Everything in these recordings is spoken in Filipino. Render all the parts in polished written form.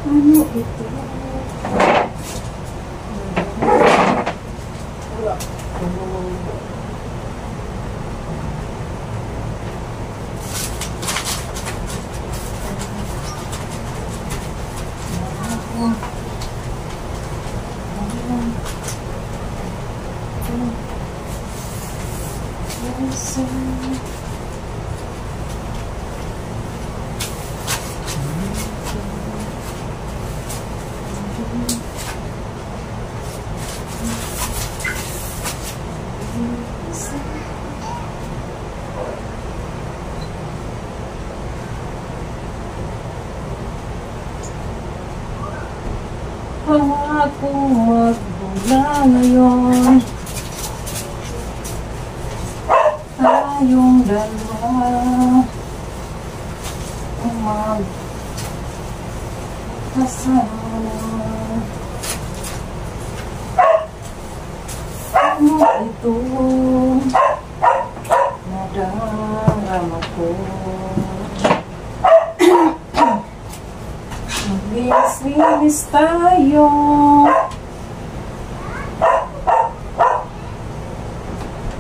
Ano ito? Akong magbula ngayon, tayong dalawa ang magkasama. Ano ito nadarama ko? Maglinis-linis tayo.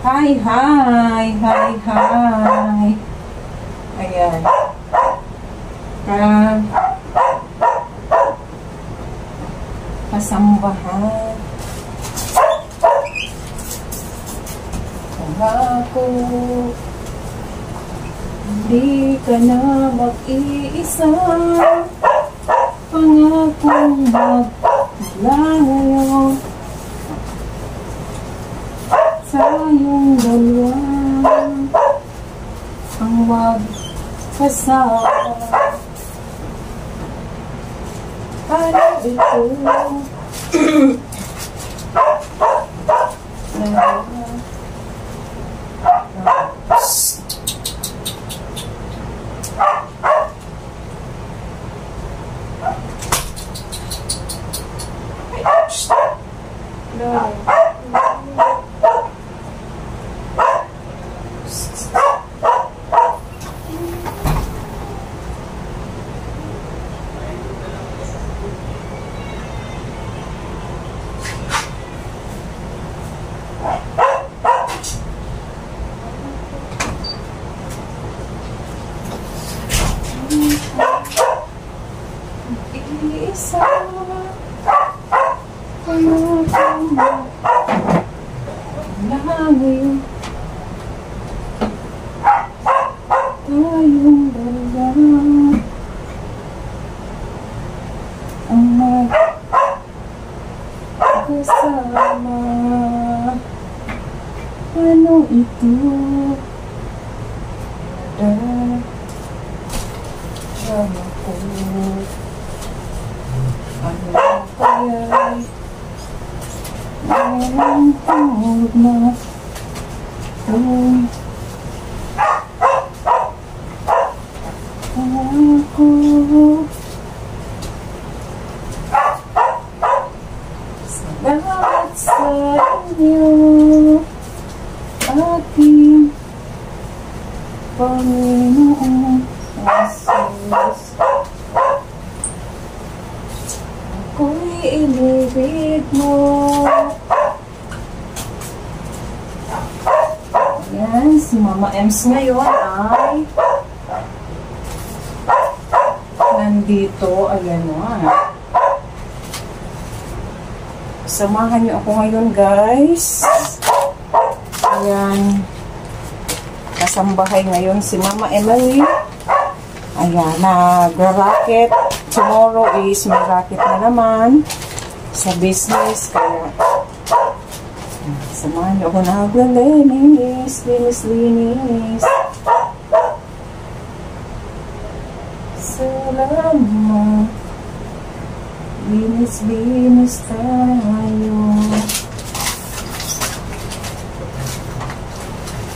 Hi, hi, hi, hi. Ayan. Kasambahan. Pangako, hindi ka na mag-iisa. Pangakong magmula ngayon, tayong dalawa ang magkasama. Ano ito? Isa kayo ngayon, tayong dalawa ang magkasama. Ano ito? Nadarama ko. Ano kaya'y mayroong tawag na kung ako salamat sa inyo, aking Panginoon Jesus. Ako'y inibig mo. Ayan, si Mama Ems ngayon ay nandito. Ayan na. Samahan niyo ako ngayon, guys. Ayan. Kasambahay ngayon si Mama Emily. Ayan, nag-racket. Tomorrow is may racket na naman sa business. Kaya, samahan niyo ako naglalinis. Linis. Salamat. Linis tayo.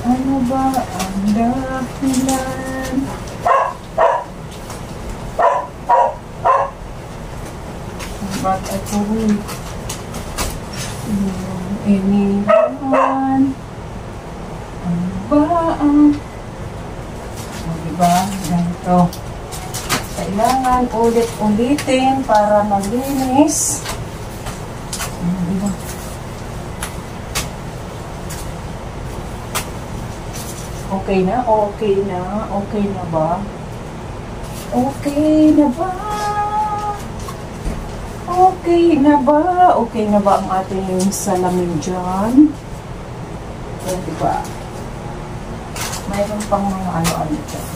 Ano ba ang dahilan? Ba't ako'y iniwan? Ano ba ang diba? Ganito. Kailangan ulit-ulitin para maglinis. Diba? Okay na? Okay na? Okay na ba? Okay na ba? Okay na ba? Okay na ba ang ating salamin dyan? Diba? Mayroon pang mga ano-ano dyan.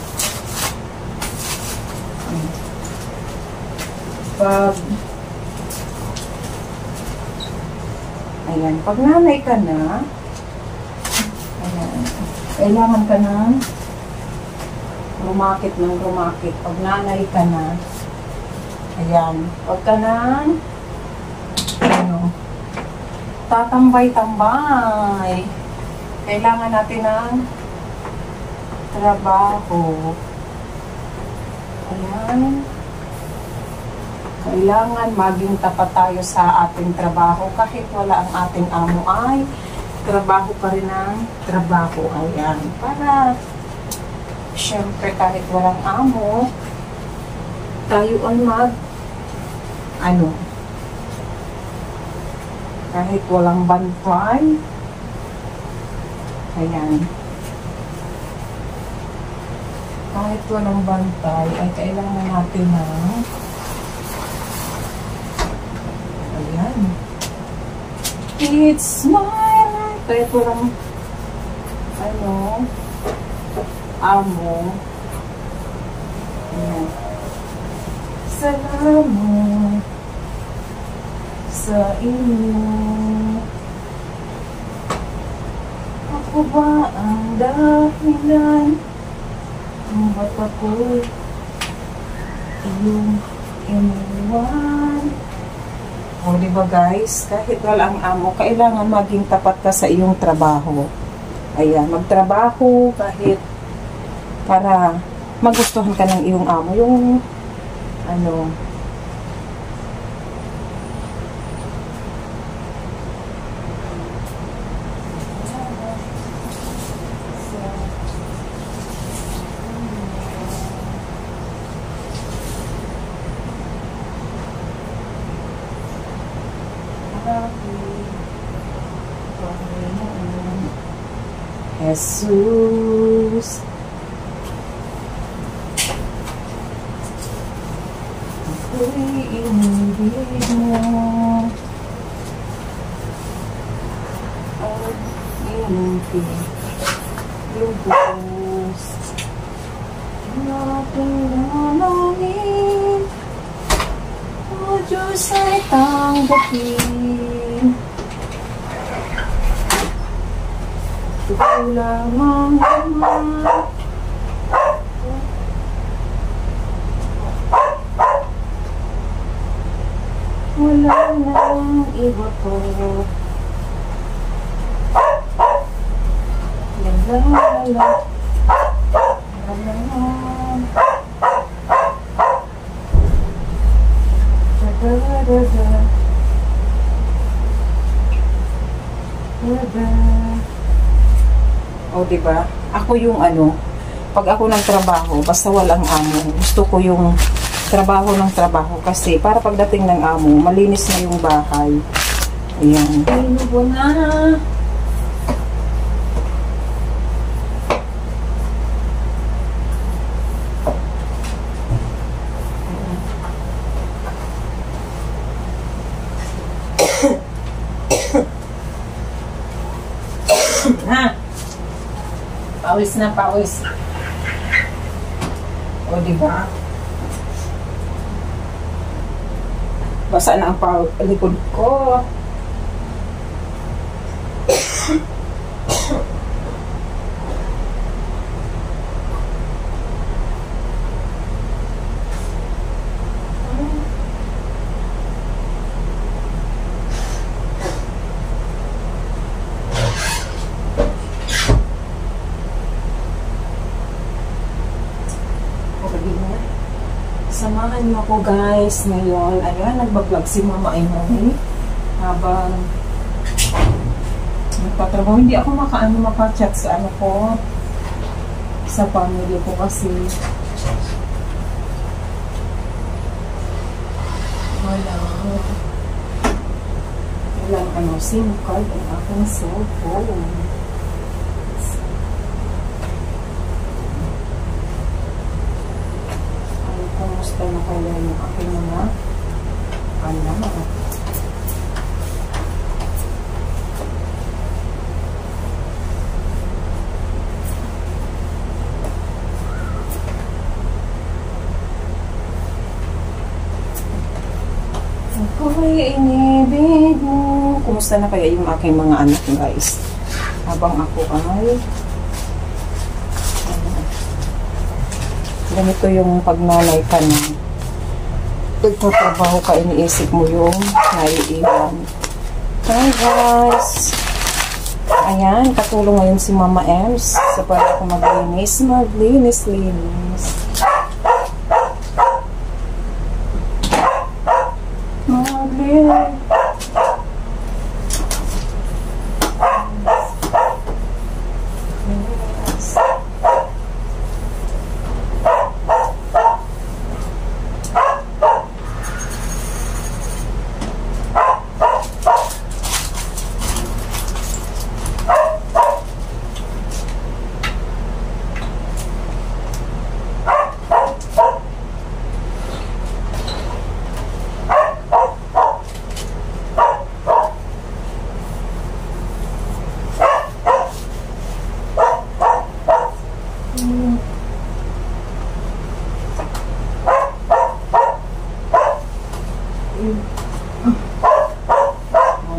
Pag nanay ka na, ayan, kailangan ka na rumakit ng rumakit. Pag nanay ka na, ayan, pag ka na, ano, tatambay-tambay. Kailangan natin ng trabaho. Ayan. Kailangan maging tapat tayo sa ating trabaho. Kahit wala ang ating amo ay trabaho pa rin ang trabaho. Ayan. Para, syempre kahit walang amo, tayo ay kahit walang bantay, ayan. Kahit walang bantay, ay kailangan natin ng ayan. It's my life. Kahit walang amo. Ayan. Salamat sa inyo. Ako ba ang dahilan kung ba't ako'y iyong iniwan? O, diba guys? Kahit walang amo, kailangan maging tapat ka sa iyong trabaho. Ayan, magtrabaho kahit para magustuhan ka ng iyong amo. Yung, Jesus, ako'y inibig mo at inunti lubos na pinanangin. O Diyos ay tanggapin. Ito lamang naman. Wala nang iba ko. Lalala. Lalala. Da-da-da-da. Da-da. O, diba? Ako yung pag ako nagtrabaho, basta walang amo, gusto ko yung trabaho ng trabaho kasi para pagdating ng amo, malinis na yung bahay. Ayan. Ano ba na? Ha? Pawis na, pawis. O, diba? Basa na ang likod ko. Samahan niyo ako guys ngayon. Ayan, nagbablog si Mama Emily habang nagtatrabaho. Hindi ako maka-chat sa sa family ko kasi Walang SIM card ang aking cellphone. Ay, kumusta na kaya yung aking mga anak? Ako'y inibig mo. Kumusta na kaya yung aking mga anak, guys? Habang ako ay ganito yung pagnanay ka na nagtatrabaho ka, iniisip mo yung naiiwan. Hi guys! Ayan, katulong ngayon si Mama Ems sa para ako maglinis. Maglinis.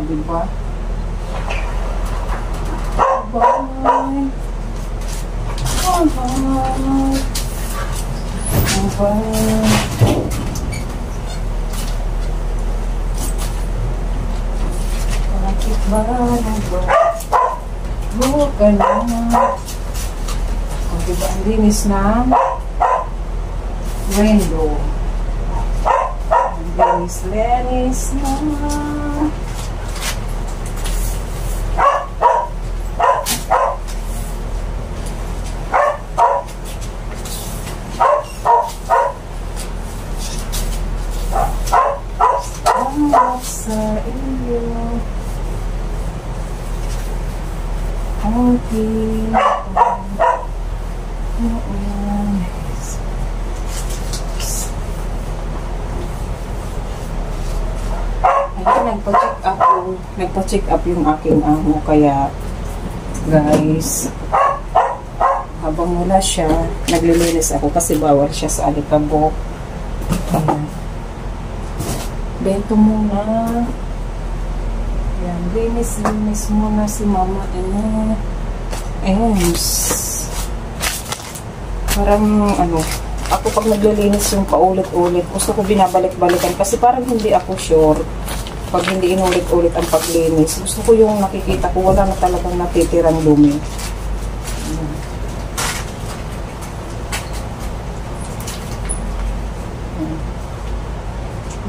Diba? Bye. Bye. Bye. Bakit ba? Huwag ka na. O, diba? Ang linis na window. Ang linis na. Sa iyo okay. Ayun, nagpa-check up yung aking amo, kaya guys, habang wala siya, naglilinis ako kasi bawal siya sa alikabok. Bento muna. Yan, linis muna si Mama Ems. Parang ako pag naglilinis yung paulit-ulit, gusto ko binabalik-balikan kasi parang hindi ako sure pag hindi inulit-ulit ang paglinis. Gusto ko yung nakikita ko, wala na talagang natitirang lumi.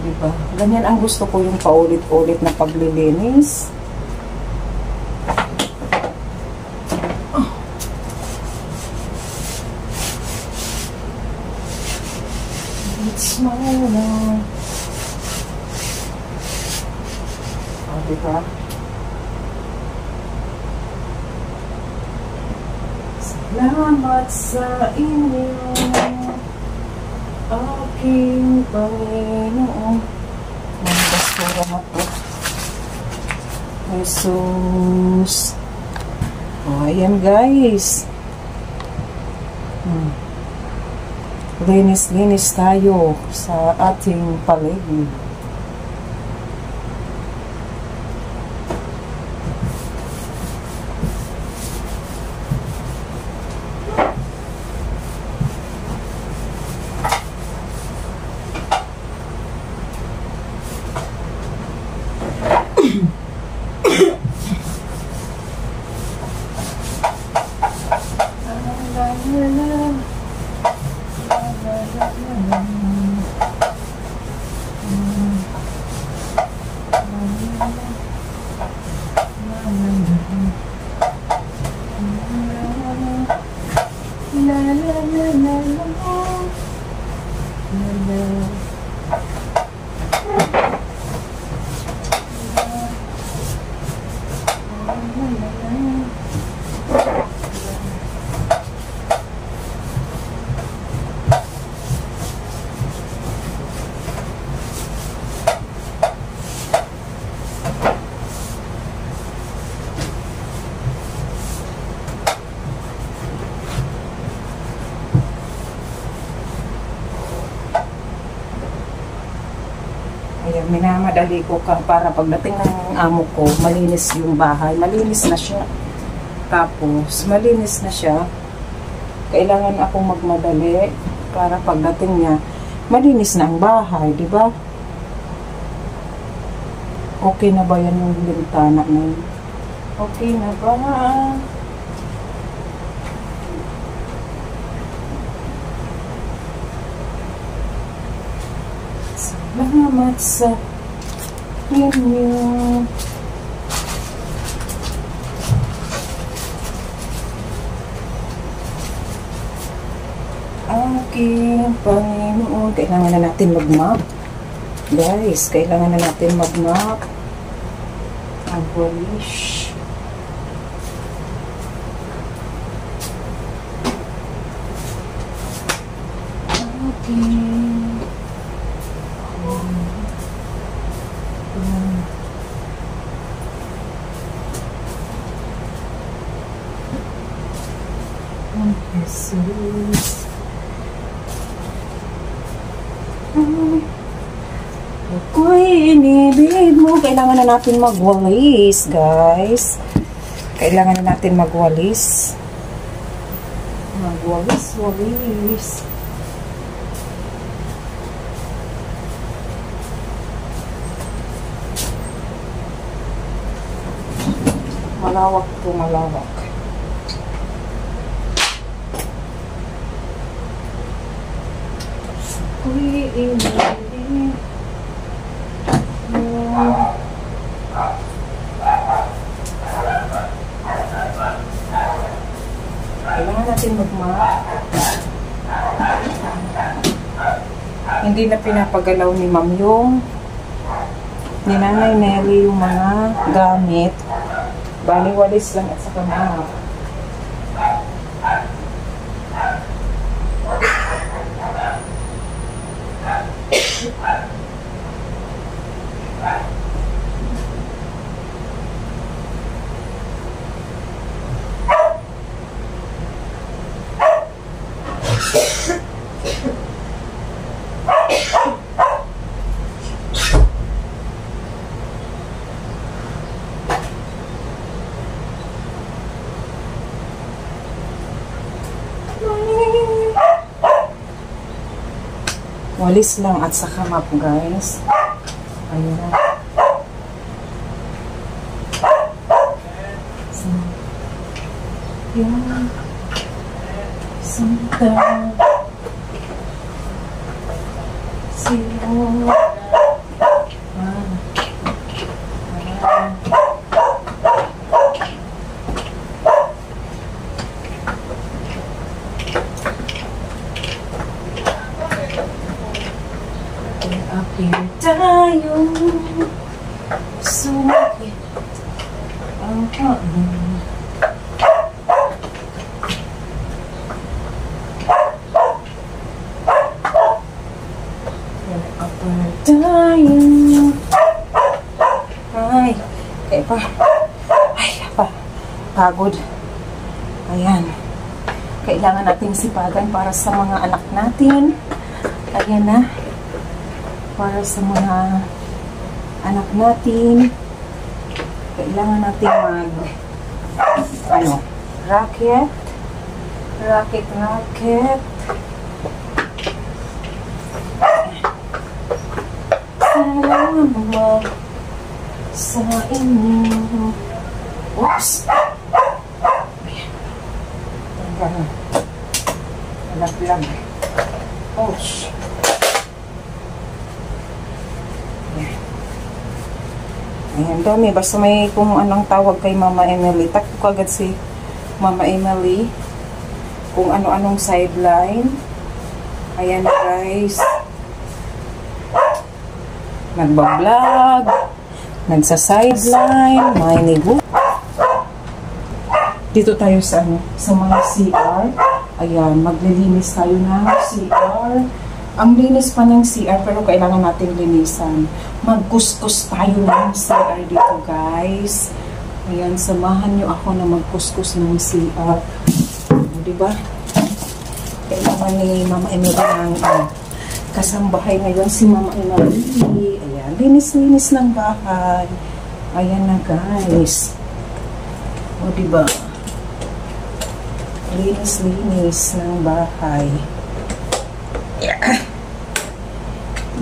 Diba? Ganyan ang gusto ko, yung paulit-ulit na paglilinis. It's my love. Oh, diba? Salamat sa inyo, aking Panginoon. Ang basura na to. Jesus. O, ayan guys. Linis-linis tayo sa ating paligid. Kaya minamadali ko para pagdating ng amo ko, malinis yung bahay. Malinis na siya. Tapos, malinis na siya. Kailangan akong magmadali para pagdating niya, malinis na ang bahay, di ba? Okay na ba yan yung bintana na yun? Okay na ba? Salamat sa inyo. Aking Panginoon. Kailangan na natin mag-map. Guys, kailangan na natin mag-map. Abolish. Okay. Jesus. Ako'y inibig mo. Kailangan na natin magwalis, guys. Kailangan na natin magwalis. Walis. Malawak to, malawak. Ako'y inibig mo. Kailangan natin mag-map. Hindi na pinapagalaw ni Ma'am yung ni Nanay Nelly yung mga gamit. Baliwalis lang at saka map. Walis lang at saka map, guys. Ayun na. Yan. Santa. Sino. Apir tayo sumakit ang haan. Apir tayo. Ay, kaya pa. Ay, pa. Pagod. Ayan. Kailangan nating sipagan para sa mga anak natin. Ayan na. Para sa mga anak natin, kailangan natin racket. Salamat sa inyo. Oops! Ayan. Alag-lag. Ouch! Ayan, dami. Basta may kung anong tawag kay Mama Emily. Takpo ko agad si Mama Emily. Kung ano-anong sideline. Ayan na, guys. Nagbablog. Nagsa-sideline. May nigo. Dito tayo sa mga CR. Ayan, maglilinis tayo ng CR. Ang linis pa ng CR, pero kailangan natin linisan. Magkuskus tayo ng CR dito, guys. Ayan, samahan nyo ako na magkuskus ng CR. Diba? Kailangan ni Mama Emily ng kasambahay ngayon si Mama Emily. Ayan, linis-linis ng bahay. Ayan na guys. O diba? Linis-linis ng bahay. Yeah.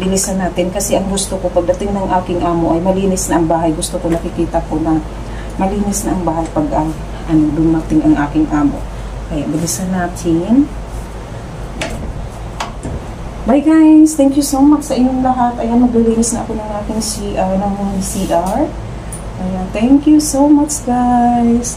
Bilisan natin kasi ang gusto ko pagdating ng aking amo ay malinis na ang bahay. Gusto ko nakikita ko na malinis na ang bahay pag dumating ang aking amo. Kaya bilisan natin. Bye guys! Thank you so much sa inyong lahat. Ayan, maglilinis na ako ng aking CR. Ayan, thank you so much guys!